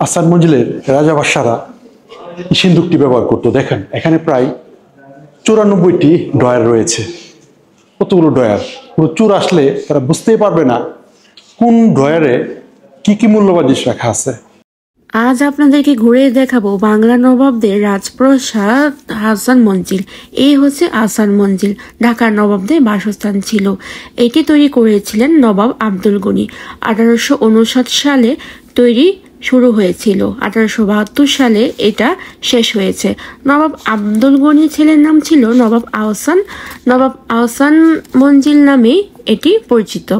আহসান মঞ্জিলের রাজা বাদশারা সিন্দুকটি ব্যবহার করতো। দেখেন এখানে প্রায় 94টি ড্রয়ার রয়েছে। কতগুলো ড্রয়ার, পুরো চোর আসলে তারা বুঝতেই পারবে না কোন ড্রয়ারে কি কি মূল্যবান জিনিস রাখা আছে। আজ আপনাদেরকে ঘুরে দেখাবো বাংলা নবাবদের রাজপ্রাসাদ আহসান মঞ্জিল। এই হচ্ছে আহসান মঞ্জিল, ঢাকার নবাবদের বাসস্থান ছিল। এটি তৈরি করেছিলেন নবাব আব্দুল গনি। 1859 সালে তৈরি শুরু হয়েছিল, 1872 সালে এটা শেষ হয়েছে। নবাব আব্দুল গনি ছেলের নাম ছিল নবাব আহসান। নবাব আহসান মঞ্জিল নামেই এটি পরিচিত।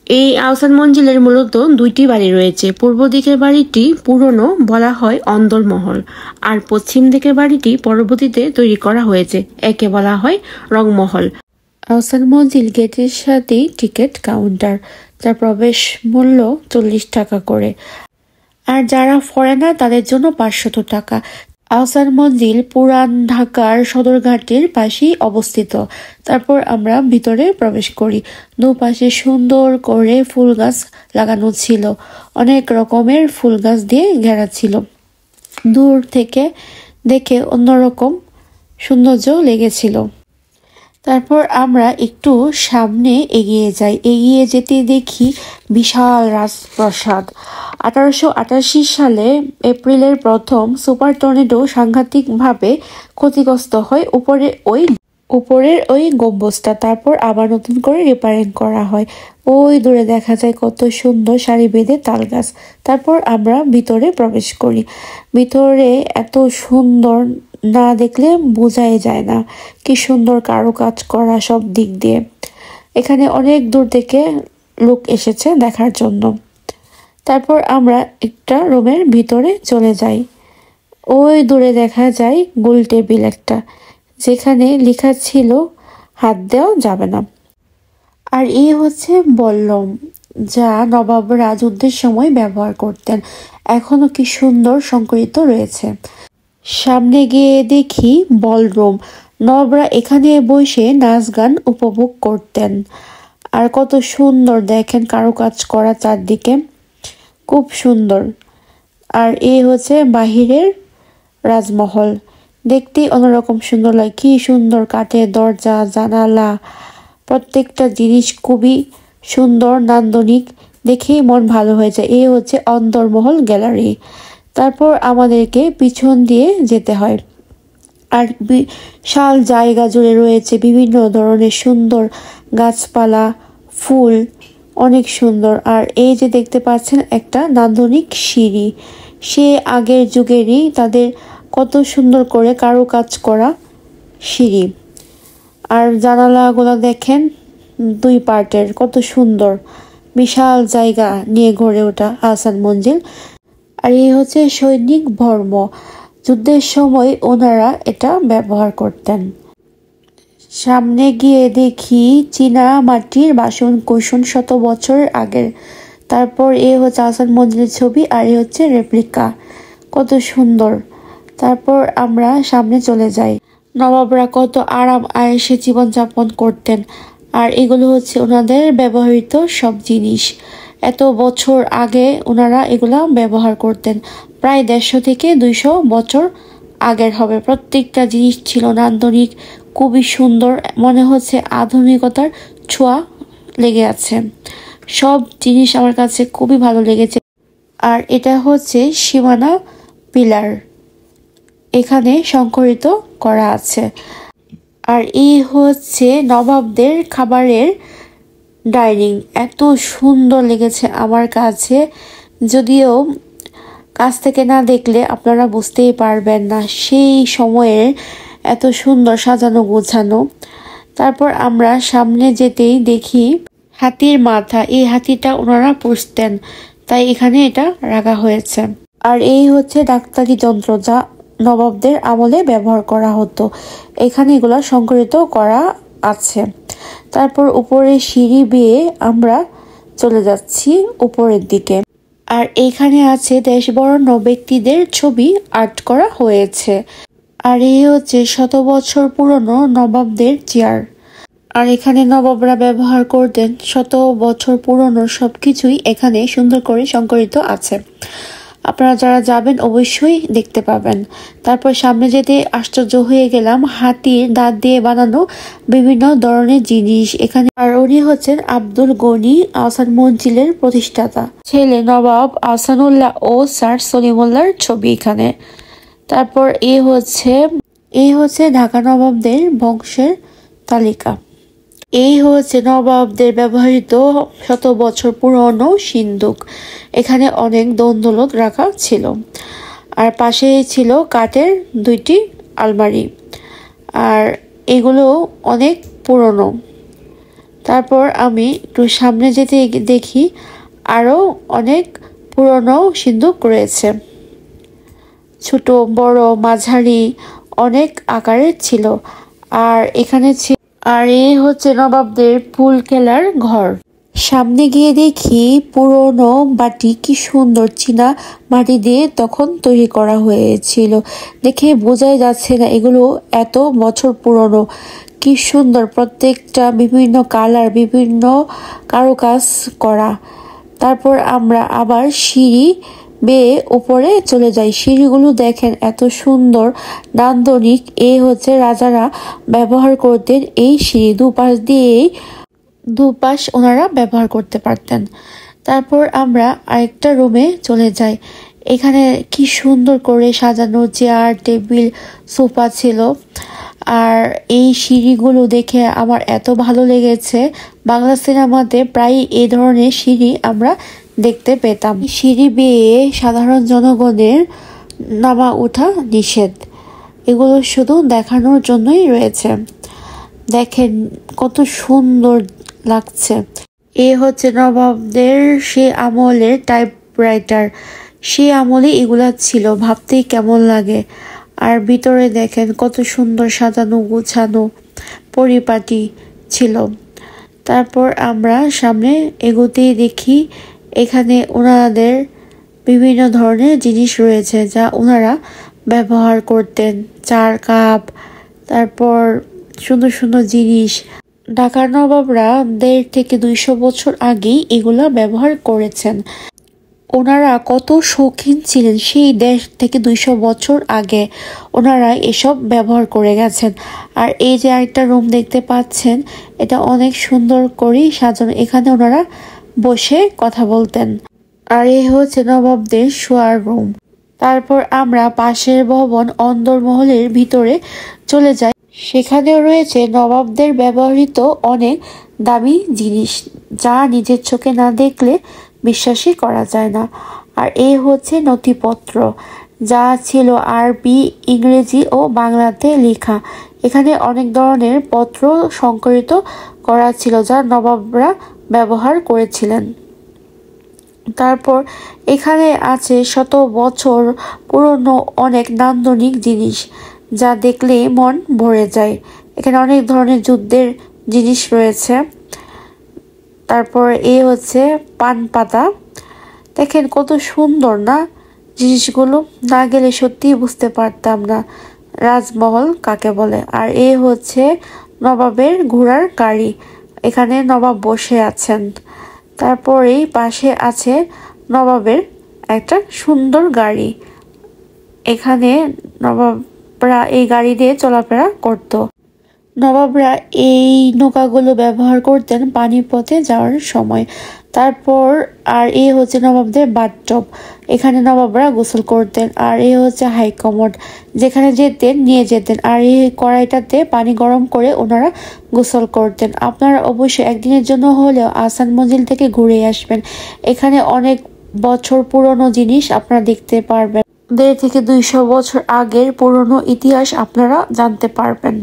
এই আহসান মঞ্জিলের মূলত দুইটি বাড়ি রয়েছে। পূর্ব দিকের বাড়িটি পুরনো, বলা হয় অন্দরমহল, আর পশ্চিম দিকের বাড়িটি পরবর্তীতে তৈরি করা হয়েছে, একে বলা হয় রংমহল। আহসান মঞ্জিল গেটের সাথেই টিকিট কাউন্টার, যার প্রবেশ মূল্য 40 টাকা করে, আর যারা ফরেনার তাদের জন্য 500 টাকা। আহসান মঞ্জিল পুরান ঢাকার সদরঘাটের পাশেই অবস্থিত। তারপর আমরা ভিতরে প্রবেশ করি। দুপাশে সুন্দর করে ফুল গাছ লাগানো ছিল, অনেক রকমের ফুল গাছ দিয়ে ঘেরা ছিল। দূর থেকে দেখে অন্যরকম সৌন্দর্য লেগেছিল। তারপর আমরা একটু সামনে এগিয়ে যাই। এগিয়ে যেতে দেখি বিশাল রাজপ্রাসাদ। 1888 সালে এপ্রিলের প্রথম সুপার টর্নেডো সাংঘাতিকভাবে ক্ষতিগ্রস্ত হয় উপরের ওই গম্বুজটা। তারপর আবার নতুন করে রিপেয়ারিং করা হয়। ওই দূরে দেখা যায় কত সুন্দর সারি বেঁধে তাল গাছ। তারপর আমরা ভিতরে প্রবেশ করি। ভিতরে এত সুন্দর, না দেখলে বোঝাই যায় না কি সুন্দর কারুকাজ করা সব দিক দিয়ে। এখানে অনেক দূর থেকে লোক এসেছে দেখার জন্য। তারপর আমরা একটা রুমের ভিতরে চলে যাই। ওই দূরে দেখা যায় গোল টেবিল একটা, যেখানে লেখা ছিল হাত দেওয়া যাবে না। আর এই হচ্ছে বল্লম, যা নবাবরা যুদ্ধের সময় ব্যবহার করতেন। এখনো কি সুন্দর সংকরিত রয়েছে। সামনে গিয়ে দেখি বলরুম, নবাবরা এখানে বসে নাচ গান উপভোগ করতেন। আর কত সুন্দর দেখেন কারুকাজ করা চারদিকে, খুব সুন্দর। আর এই হচ্ছে বাহিরের রাজমহল, দেখতে অন্যরকম সুন্দর লাগে। কি সুন্দর কাঠের দরজা, জানালা, প্রত্যেকটা জিনিস খুবই সুন্দর, নান্দনিক, দেখেই মন ভালো হয়ে যায়। এই হচ্ছে অন্দরমহল গ্যালারি। তারপর আমাদেরকে পিছন দিয়ে যেতে হয়। আর বিশাল জায়গা জুড়ে রয়েছে বিভিন্ন ধরনের সুন্দর গাছপালা, ফুল, অনেক সুন্দর। আর এই যে দেখতে পাচ্ছেন একটা নান্দনিক সিঁড়ি, সে আগের যুগেরই, তাদের কত সুন্দর করে কারুকাজ করা সিঁড়ি। আর জানালাগুলো দেখেন 2 পার্টের, কত সুন্দর। বিশাল জায়গা নিয়ে গড়ে ওঠা আহসান মঞ্জিল। আর এই হচ্ছে সৈনিক ভর্ম, যুদ্ধের সময় ওনারা এটা ব্যবহার করতেন। সামনে গিয়ে দেখি চীনা মাটির বাসন কুসন, শত বছর আগের। তারপর এ হচ্ছে আহসান মঞ্জিলের ছবি, আর এ হচ্ছে রেপ্লিকা, কত সুন্দর। তারপর আমরা সামনে চলে যাই। নবাবরা কত আরাম আয়েসে জীবনযাপন করতেন। আর এগুলো হচ্ছে ওনাদের ব্যবহৃত সব জিনিস। এত বছর আগে ওনারা এগুলা ব্যবহার করতেন, প্রায় 150 থেকে 200 বছর আগের হবে। প্রত্যেকটা জিনিস ছিল নান্দনিক, খুবই সুন্দর, মনে হচ্ছে আধুনিকতার ছোঁয়া লেগে আছে। সব জিনিস আমার কাছে খুবই ভালো লেগেছে। আর এটা হচ্ছে সীমানা পিলার, এখানে সংকরিত করা আছে। আর এই হচ্ছে নবাবদের খাবারের ডাইনিং, এত সুন্দর লেগেছে আমার কাছে, যদিও কাছ থেকে না দেখলে আপনারা বুঝতেই পারবেন না সেই সময়ের এত সুন্দর সাজানো গোছানো। তারপর আমরা সামনে যেতেই দেখি হাতির মাথা, এই হাতিটা ওনারা পুষতেন, তাই এখানে এটা রাখা হয়েছে। আর এই হচ্ছে ডাক্তারি যন্ত্র, যা নবাবদের আমলে ব্যবহার করা হতো। এখানে এগুলো সংকরিত করা আছে। তারপর উপরে সিঁড়ি বেয়ে আমরা চলে যাচ্ছি উপরের দিকে। আর এখানে আছে দেশবরেণ্য ব্যক্তিদের ছবি আর্ট করা হয়েছে। আর এই হচ্ছে শত বছর পুরনো নবাবদের চেয়ার। আর এখানে নবাবরা ব্যবহার করতেন শত বছর পুরনো সবকিছুই এখানে সুন্দর করে সংকলিত আছে। আপনারা যারা যাবেন অবশ্যই দেখতে পাবেন। তারপর সামনে যেতে আশ্চর্য হয়ে গেলাম, হাতির দাঁত দিয়ে বানানো বিভিন্ন ধরনের জিনিস এখানে। আর উনি হচ্ছেন আব্দুল গনি আহসান মঞ্জিলের প্রতিষ্ঠাতা, ছেলে নবাব আহসানুল্লাহ ও স্যার সলিমুল্লাহর ছবি এখানে। তারপর এই হচ্ছে ঢাকা নবাবদের বংশের তালিকা। এই হচ্ছে নবাবদের ব্যবহৃত শত বছর পুরনো সিন্দুক। এখানে অনেক দোলক রাখা ছিল, আর পাশে ছিল কাঠের 2টি আলমারি, আর এগুলো অনেক পুরনো। তারপর আমি একটু সামনে যেতে দেখি আরও অনেক পুরনো সিন্দুক রয়েছে, ছোট বড় মাঝারি অনেক আকারের ছিল। আর এখানে আর এই হচ্ছে নবাবদের পুল খেলার ঘর। সামনে গিয়ে দেখি পুরনো বাটি, কি সুন্দর চীনা মাটি দিয়ে তখন তৈরি করা হয়েছিল। দেখে বোঝাই যাচ্ছে না এগুলো এত বছর পুরনো। কি সুন্দর, প্রত্যেকটা বিভিন্ন কালার, বিভিন্ন কারুকাজ করা। তারপর আমরা আবার সিঁড়ি বেয়ে উপরে চলে যাই। সিঁড়িগুলো দেখেন এত সুন্দর, নান্দনিক। এই হচ্ছে রাজারা ব্যবহার করতেন এই সিঁড়ি, দুপাশ ওনারা ব্যবহার করতে পারতেন। তারপর আমরা আরেকটা রুমে চলে যাই। এখানে কি সুন্দর করে সাজানো চেয়ার, টেবিল, সোফা ছিল। আর এই সিঁড়িগুলো দেখে আমার এত ভালো লেগেছে। বাংলা সিনেমাতে প্রায় এই ধরনের সিঁড়ি আমরা দেখতে পেতাম। সিঁড়ি বেয়ে সাধারণ জনগণের নামা ওঠা নিষেধ, এগুলো শুধু দেখানোর জন্যই রয়েছে। দেখেন কত সুন্দর লাগছে। এ হচ্ছে নবাবদের সে আমলের টাইপরাইটার, সে আমলে এগুলা ছিল, ভাবতেই কেমন লাগে। আর ভিতরে দেখেন কত সুন্দর সাজানো গোছানো পরিপাটি ছিল। তারপর আমরা সামনে এগোতেই দেখি এখানে ওনাদের বিভিন্ন ধরনের জিনিস রয়েছে যা ওনারা ব্যবহার করতেন, চার কাপ, তারপর সুন্দর সুন্দর জিনিস। ঢাকার নবাবরা 1.5 থেকে 200 বছর আগেই এগুলা ব্যবহার করেছেন। ওনারা কত শৌখিন ছিলেন, সেই 1.5 থেকে 200 বছর আগে ওনারা এসব ব্যবহার করে গেছেন। আর এই যে আরেকটা রুম দেখতে পাচ্ছেন, এটা অনেক সুন্দর করে সাজানো। এখানে ওনারা বসে কথা বলতেন। আর এই হচ্ছে নবাবদের শোয়ার রুম। তারপর আমরা পাশের ভবন অন্দরমহলের ভিতরে চলে যাই। সেখানেও রয়েছে নবাবদের ব্যবহৃত অনেক দামি জিনিস, যা নিজের চোখে না দেখলে বিশ্বাসই করা যায় না। আর এই হচ্ছে নথিপত্র, যা ছিল আরবি, ইংরেজি ও বাংলাতে লেখা। এখানে অনেক ধরনের পত্র সংকলিত করা ছিল যা নবাবরা ব্যবহার করেছিলেন। তারপর এখানে আছে শত বছর পুরনো অনেক নান্দনিক জিনিস, যা দেখলে মন ভরে যায়। এখানে অনেক ধরনের যুদ্ধের জিনিস রয়েছে। তারপর এই হচ্ছে পান পাতা, দেখেন কত সুন্দর না জিনিসগুলো, না গেলে সত্যিই বুঝতে পারতাম না রাজমহল কাকে বলে। আর এই হচ্ছে নবাবের ঘোড়ার গাড়ি, এখানে নবাব বসে আছেন। তারপরেই পাশে আছে নবাবের একটা সুন্দর গাড়ি, এখানে নবাবরা এই গাড়ি দিয়ে চলাফেরা করত। নবাবরা এই নৌকাগুলো ব্যবহার করতেন পানিপথে যাওয়ার সময়। তারপর আর এই হচ্ছে নবাবদের বাথটব, এখানে নবাবরা গোসল করতেন। আর এই হচ্ছে হাইকমোড, যেখানে যেতেন নিয়ে যেতেন। আর এই কড়াইটাতে পানি গরম করে ওনারা গোসল করতেন। আপনারা অবশ্যই একদিনের জন্য হলেও আহসান মঞ্জিল থেকে ঘুরে আসবেন। এখানে অনেক বছর পুরনো জিনিস আপনারা দেখতে পারবেন। 1.5 থেকে 200 বছর আগের পুরনো ইতিহাস আপনারা জানতে পারবেন।